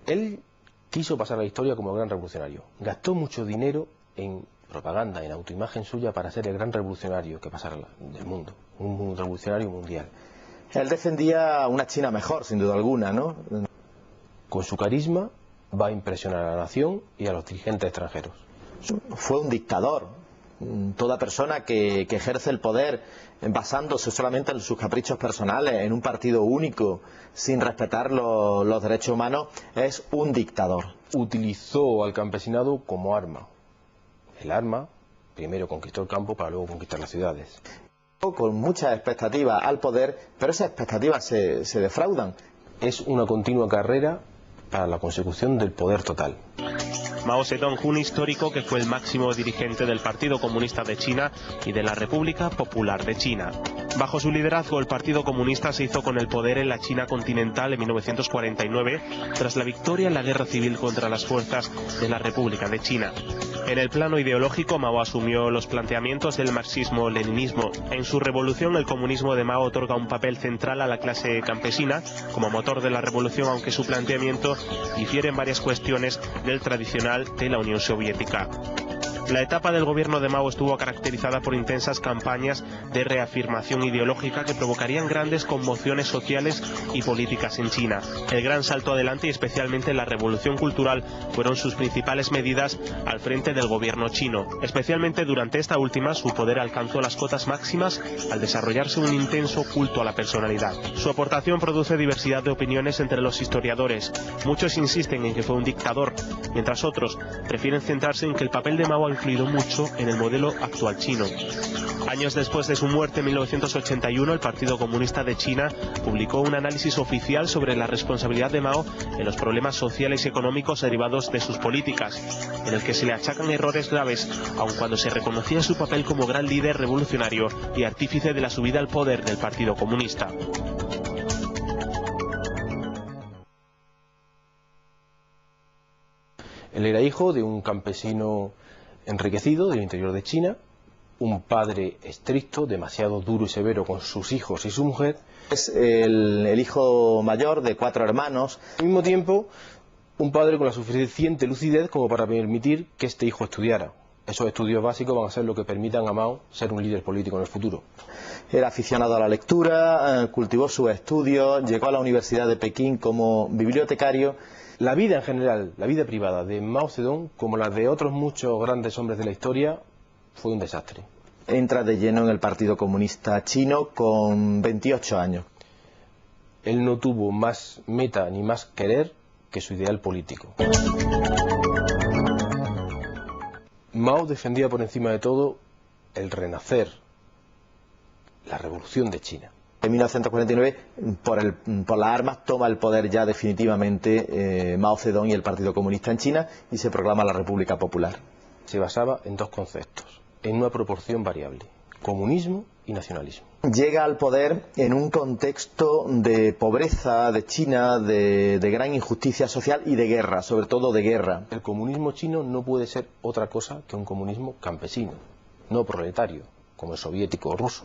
Él quiso pasar a la historia como gran revolucionario. Gastó mucho dinero en propaganda, en autoimagen suya para ser el gran revolucionario que pasara del mundo, un revolucionario mundial. Él defendía una China mejor, sin duda alguna, ¿no? Con su carisma va a impresionar a la nación y a los dirigentes extranjeros. Fue un dictador. Toda persona que ejerce el poder basándose solamente en sus caprichos personales, en un partido único, sin respetar los derechos humanos, es un dictador. Utilizó al campesinado como arma. El arma primero conquistó el campo para luego conquistar las ciudades. Con muchas expectativas al poder, pero esas expectativas se defraudan. Es una continua carrera para la consecución del poder total. Mao Zedong fue un histórico que fue el máximo dirigente del Partido Comunista de China y de la República Popular de China. Bajo su liderazgo, el Partido Comunista se hizo con el poder en la China continental en 1949, tras la victoria en la guerra civil contra las fuerzas de la República de China. En el plano ideológico, Mao asumió los planteamientos del marxismo-leninismo. En su revolución, el comunismo de Mao otorga un papel central a la clase campesina como motor de la revolución, aunque su planteamiento difiere en varias cuestiones del tradicional de la Unión Soviética. La etapa del gobierno de Mao estuvo caracterizada por intensas campañas de reafirmación ideológica que provocarían grandes conmociones sociales y políticas en China. El gran salto adelante y especialmente la revolución cultural fueron sus principales medidas al frente del gobierno chino. Especialmente durante esta última, su poder alcanzó las cotas máximas al desarrollarse un intenso culto a la personalidad. Su aportación produce diversidad de opiniones entre los historiadores. Muchos insisten en que fue un dictador, mientras otros prefieren centrarse en que el papel de Mao ha influido mucho en el modelo actual chino. Años después de su muerte en 1981, el Partido Comunista de China publicó un análisis oficial sobre la responsabilidad de Mao en los problemas sociales y económicos derivados de sus políticas, en el que se le achacan errores graves, aun cuando se reconocía su papel como gran líder revolucionario y artífice de la subida al poder del Partido Comunista. Él era hijo de un campesino enriquecido del interior de China, un padre estricto, demasiado duro y severo con sus hijos y su mujer. Es el hijo mayor de 4 hermanos. Al mismo tiempo, un padre con la suficiente lucidez como para permitir que este hijo estudiara. Esos estudios básicos van a ser lo que permitan a Mao ser un líder político en el futuro. Era aficionado a la lectura, cultivó sus estudios, llegó a la Universidad de Pekín como bibliotecario. La vida en general, la vida privada de Mao Zedong, como la de otros muchos grandes hombres de la historia, fue un desastre. Entra de lleno en el Partido Comunista Chino con 28 años. Él no tuvo más meta ni más querer que su ideal político. Mao defendía por encima de todo el renacer, la revolución de China. En 1949, por las armas, toma el poder ya definitivamente Mao Zedong y el Partido Comunista en China y se proclama la República Popular. Se basaba en dos conceptos, en una proporción variable, comunismo y nacionalismo. Llega al poder en un contexto de pobreza de China, de gran injusticia social y de guerra, sobre todo de guerra. El comunismo chino no puede ser otra cosa que un comunismo campesino, no proletario, como el soviético o ruso.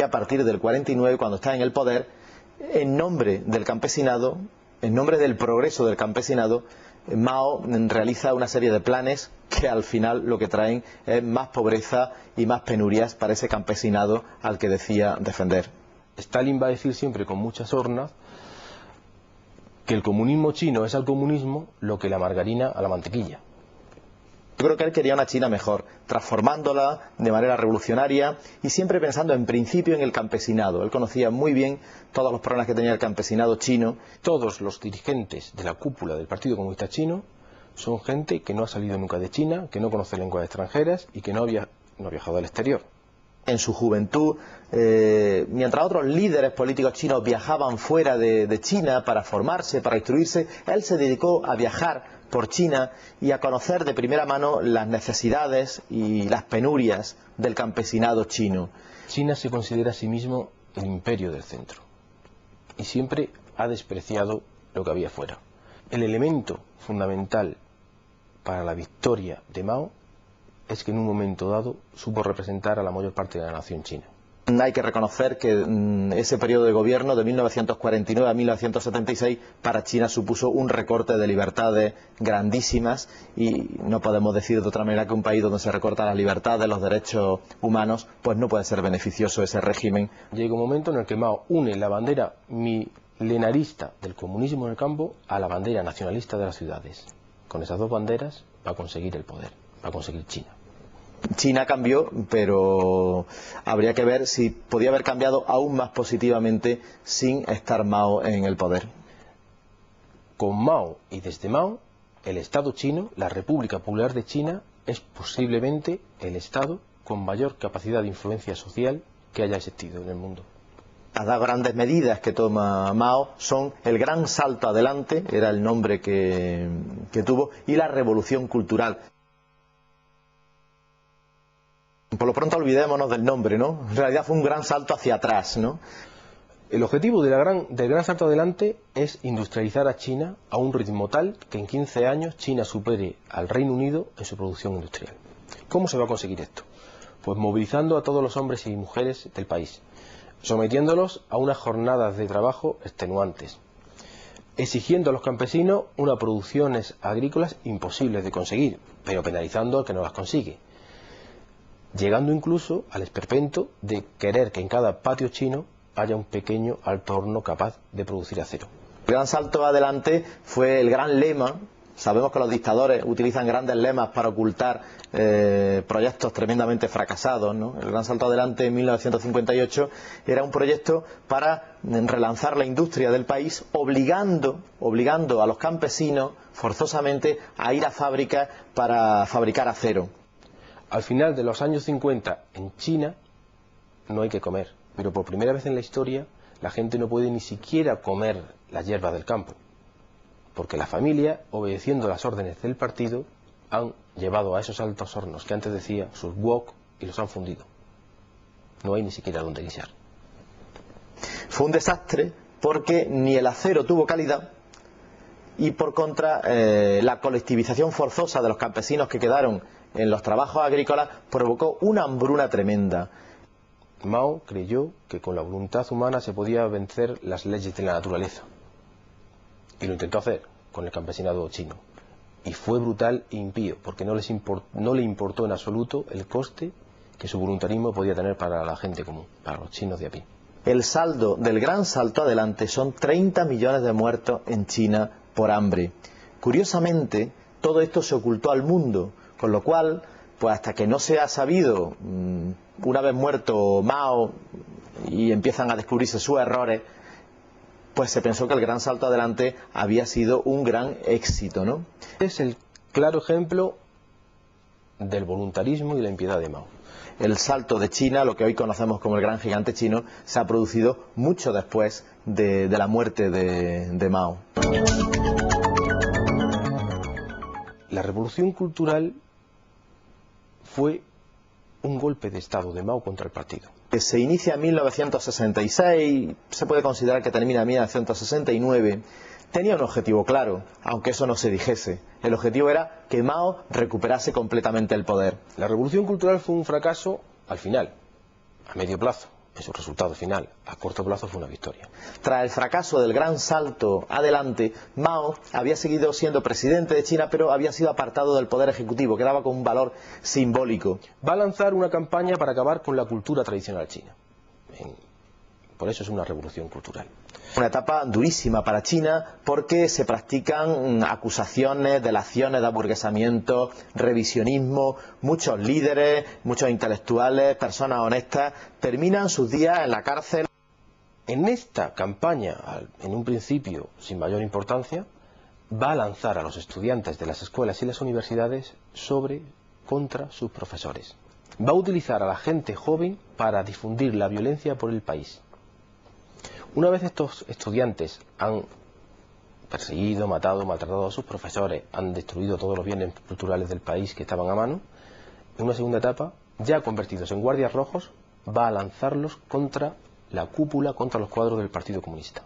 A partir del 49, cuando está en el poder, en nombre del campesinado, en nombre del progreso del campesinado, Mao realiza una serie de planes que al final lo que traen es más pobreza y más penurias para ese campesinado al que decía defender. Stalin va a decir siempre con muchas sornas que el comunismo chino es al comunismo lo que la margarina a la mantequilla. Yo creo que él quería una China mejor, transformándola de manera revolucionaria y siempre pensando en principio en el campesinado. Él conocía muy bien todos los problemas que tenía el campesinado chino. Todos los dirigentes de la cúpula del Partido Comunista Chino son gente que no ha salido nunca de China, que no conoce lenguas extranjeras y que no ha viajado al exterior. En su juventud, mientras otros líderes políticos chinos viajaban fuera de China para formarse, para instruirse, él se dedicó a viajar por China y a conocer de primera mano las necesidades y las penurias del campesinado chino. China se considera a sí mismo el imperio del centro y siempre ha despreciado lo que había fuera. El elemento fundamental para la victoria de Mao es que en un momento dado supo representar a la mayor parte de la nación china. Hay que reconocer que ese periodo de gobierno de 1949 a 1976 para China supuso un recorte de libertades grandísimas, y no podemos decir de otra manera que un país donde se recortan las libertades, los derechos humanos, pues no puede ser beneficioso ese régimen. Llega un momento en el que Mao une la bandera milenarista del comunismo en el campo a la bandera nacionalista de las ciudades. Con esas dos banderas va a conseguir el poder, va a conseguir China. China cambió, pero habría que ver si podía haber cambiado aún más positivamente sin estar Mao en el poder. Con Mao y desde Mao, el Estado chino, la República Popular de China, es posiblemente el Estado con mayor capacidad de influencia social que haya existido en el mundo. Las dos grandes medidas que toma Mao son el gran salto adelante, era el nombre que tuvo, y la revolución cultural. Por lo pronto olvidémonos del nombre, ¿no? En realidad fue un gran salto hacia atrás, ¿no? El objetivo del gran salto adelante es industrializar a China a un ritmo tal que en 15 años China supere al Reino Unido en su producción industrial. ¿Cómo se va a conseguir esto? Pues movilizando a todos los hombres y mujeres del país, sometiéndolos a unas jornadas de trabajo extenuantes, exigiendo a los campesinos unas producciones agrícolas imposibles de conseguir, pero penalizando al que no las consigue, llegando incluso al esperpento de querer que en cada patio chino haya un pequeño alto horno capaz de producir acero. El gran salto adelante fue el gran lema. Sabemos que los dictadores utilizan grandes lemas para ocultar proyectos tremendamente fracasados, ¿no? El gran salto adelante en 1958 era un proyecto para relanzar la industria del país, obligando a los campesinos forzosamente a ir a fábricas para fabricar acero. Al final de los años 50 en China no hay que comer, pero por primera vez en la historia la gente no puede ni siquiera comer las hierbas del campo, porque la familia, obedeciendo las órdenes del partido, han llevado a esos altos hornos que antes decía sus wok y los han fundido. No hay ni siquiera donde guisar. Fue un desastre porque ni el acero tuvo calidad, y por contra la colectivización forzosa de los campesinos que quedaron en los trabajos agrícolas provocó una hambruna tremenda. Mao creyó que con la voluntad humana se podía vencer las leyes de la naturaleza, y lo intentó hacer con el campesinado chino, y fue brutal e impío, porque no le importó en absoluto el coste que su voluntarismo podía tener para la gente común, para los chinos de a pie. El saldo del gran salto adelante son 30 millones de muertos en China por hambre. Curiosamente, todo esto se ocultó al mundo, con lo cual, pues hasta que no se ha sabido, una vez muerto Mao y empiezan a descubrirse sus errores, pues se pensó que el gran salto adelante había sido un gran éxito, ¿no? Es el claro ejemplo del voluntarismo y la impiedad de Mao. El salto de China, lo que hoy conocemos como el gran gigante chino, se ha producido mucho después de la muerte de Mao. La revolución cultural fue un golpe de Estado de Mao contra el partido. Se inicia en 1966, se puede considerar que termina en 1969. Tenía un objetivo claro, aunque eso no se dijese. El objetivo era que Mao recuperase completamente el poder. La revolución cultural fue un fracaso al final, a medio plazo, en su resultado final. A corto plazo fue una victoria. Tras el fracaso del gran salto adelante, Mao había seguido siendo presidente de China, pero había sido apartado del poder ejecutivo, quedaba con un valor simbólico. Va a lanzar una campaña para acabar con la cultura tradicional china. Por eso es una revolución cultural. Una etapa durísima para China porque se practican acusaciones, delaciones de aburguesamiento, revisionismo. Muchos líderes, muchos intelectuales, personas honestas terminan sus días en la cárcel. En esta campaña, en un principio sin mayor importancia, va a lanzar a los estudiantes de las escuelas y las universidades contra sus profesores. Va a utilizar a la gente joven para difundir la violencia por el país. Una vez estos estudiantes han perseguido, matado, maltratado a sus profesores, han destruido todos los bienes culturales del país que estaban a mano, en una segunda etapa, ya convertidos en guardias rojos, va a lanzarlos contra la cúpula, contra los cuadros del Partido Comunista.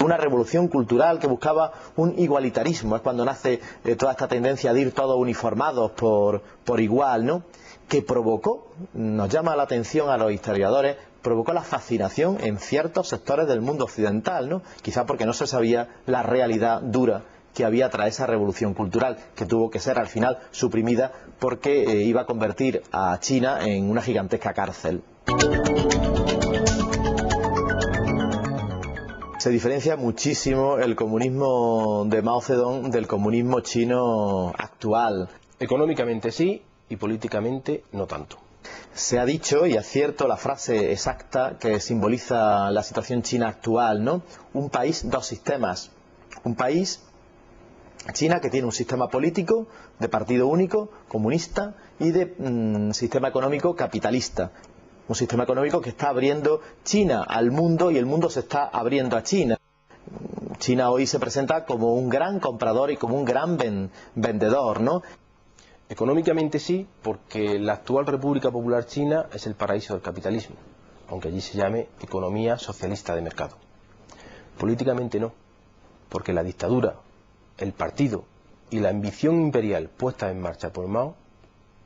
una revolución cultural que buscaba un igualitarismo. Es cuando nace toda esta tendencia de ir todos uniformados por igual, ¿no? Que provocó, nos llama la atención a los historiadores, provocó la fascinación en ciertos sectores del mundo occidental, ¿no? Quizá porque no se sabía la realidad dura que había tras esa revolución cultural, que tuvo que ser al final suprimida porque iba a convertir a China en una gigantesca cárcel. Se diferencia muchísimo el comunismo de Mao Zedong del comunismo chino actual. Económicamente sí y políticamente no tanto. Se ha dicho, y es cierto, la frase exacta que simboliza la situación china actual, ¿no? Un país, dos sistemas. Un país, China, que tiene un sistema político de partido único, comunista, y de sistema económico capitalista. Un sistema económico que está abriendo China al mundo y el mundo se está abriendo a China. China hoy se presenta como un gran comprador y como un gran vendedor, ¿no? Económicamente sí, porque la actual República Popular China es el paraíso del capitalismo, aunque allí se llame economía socialista de mercado. Políticamente no, porque la dictadura, el partido y la ambición imperial puesta en marcha por Mao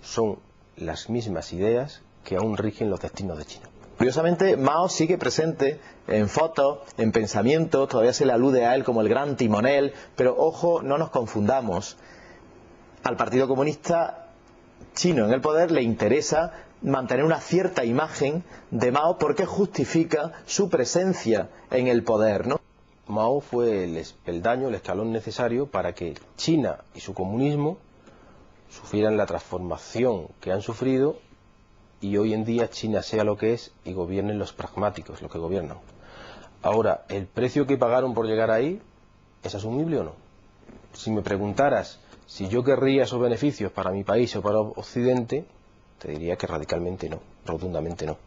son las mismas ideas que aún rigen los destinos de China. Curiosamente, Mao sigue presente en fotos, en pensamientos, todavía se le alude a él como el gran timonel, pero ojo, no nos confundamos. Al Partido Comunista Chino en el poder le interesa mantener una cierta imagen de Mao porque justifica su presencia en el poder, ¿no? Mao fue el peldaño, el escalón necesario para que China y su comunismo sufrieran la transformación que han sufrido y hoy en día China sea lo que es y gobiernen los pragmáticos, los que gobiernan. Ahora, ¿el precio que pagaron por llegar ahí es asumible o no? Si me preguntaras si yo querría esos beneficios para mi país o para Occidente, te diría que radicalmente no, rotundamente no.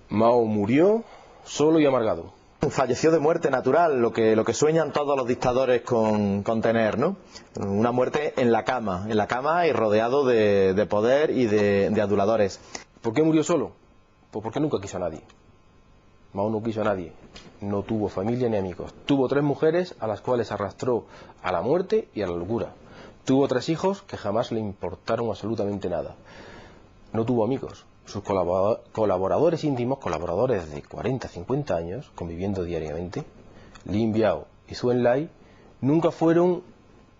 Mao murió solo y amargado. Falleció de muerte natural, lo que sueñan todos los dictadores con tener, ¿no? Una muerte en la cama y rodeado de poder y de aduladores. ¿Por qué murió solo? Pues porque nunca quiso a nadie. Mao no quiso a nadie, no tuvo familia ni amigos. Tuvo 3 mujeres a las cuales arrastró a la muerte y a la locura. Tuvo 3 hijos que jamás le importaron absolutamente nada. No tuvo amigos. Sus colaboradores íntimos, colaboradores de 40, 50 años, conviviendo diariamente, Lin Biao y Zhou Enlai, nunca fueron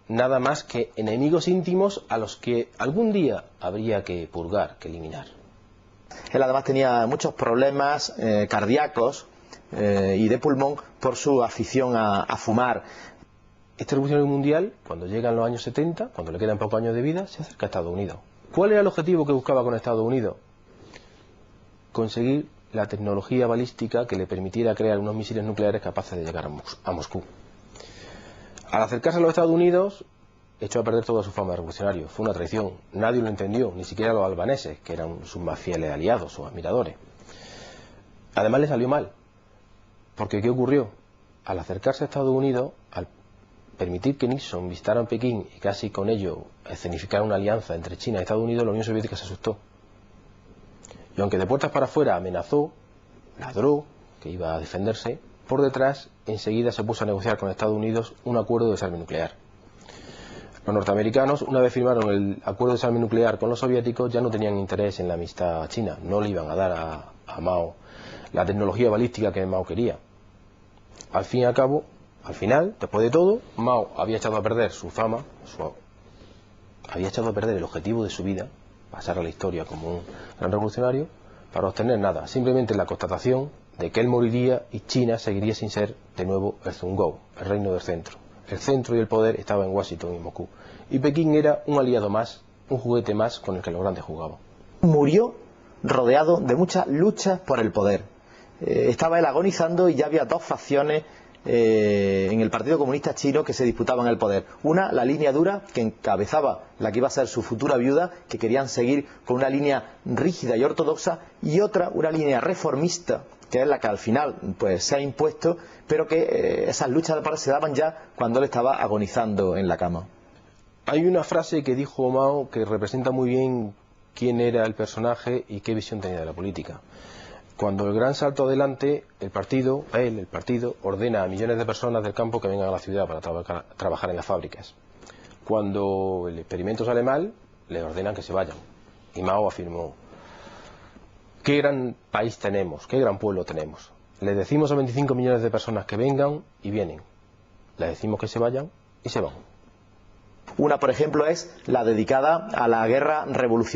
nada más que enemigos íntimos a los que algún día habría que purgar, que eliminar. Él además tenía muchos problemas cardíacos y de pulmón por su afición a fumar. Este revolucionario mundial, cuando llegan los años 70, cuando le quedan pocos años de vida, se acerca a Estados Unidos. ¿Cuál era el objetivo que buscaba con Estados Unidos? Conseguir la tecnología balística que le permitiera crear unos misiles nucleares capaces de llegar a Moscú. Al acercarse a los Estados Unidos, echó a perder toda su fama de revolucionario. Fue una traición. Nadie lo entendió, ni siquiera los albaneses, que eran sus más fieles aliados, sus admiradores. Además le salió mal, porque ¿qué ocurrió? Al acercarse a Estados Unidos, al permitir que Nixon visitara Pekín y casi con ello escenificar una alianza entre China y Estados Unidos, la Unión Soviética se asustó. Y aunque de puertas para afuera amenazó, ladró, que iba a defenderse, por detrás enseguida se puso a negociar con Estados Unidos un acuerdo de desarme nuclear. Los norteamericanos, una vez firmaron el acuerdo de desarme nuclear con los soviéticos, ya no tenían interés en la amistad china, no le iban a dar a Mao la tecnología balística que Mao quería. Al fin y al cabo, al final, después de todo, Mao había echado a perder su fama, había echado a perder el objetivo de su vida, pasar a la historia como un gran revolucionario, para obtener nada, simplemente la constatación de que él moriría y China seguiría sin ser de nuevo el Zhongou, el reino del centro. El centro y el poder estaba en Washington y Moscú, y Pekín era un aliado más, un juguete más con el que los grandes jugaban. Murió rodeado de muchas luchas por el poder. Estaba él agonizando y ya había 2 facciones en el Partido Comunista Chino que se disputaban el poder. Una, la línea dura, que encabezaba la que iba a ser su futura viuda, que querían seguir con una línea rígida y ortodoxa, y otra, una línea reformista, que es la que al final pues se ha impuesto, pero que esas luchas de poder se daban ya cuando él estaba agonizando en la cama. Hay una frase que dijo Mao que representa muy bien quién era el personaje y qué visión tenía de la política. Cuando el gran salto adelante, el partido ordena a millones de personas del campo que vengan a la ciudad para trabajar en las fábricas. Cuando el experimento sale mal, le ordenan que se vayan. Y Mao afirmó: qué gran país tenemos, qué gran pueblo tenemos. Le decimos a 25 millones de personas que vengan y vienen. Le decimos que se vayan y se van. Una, por ejemplo, es la dedicada a la guerra revolucionaria.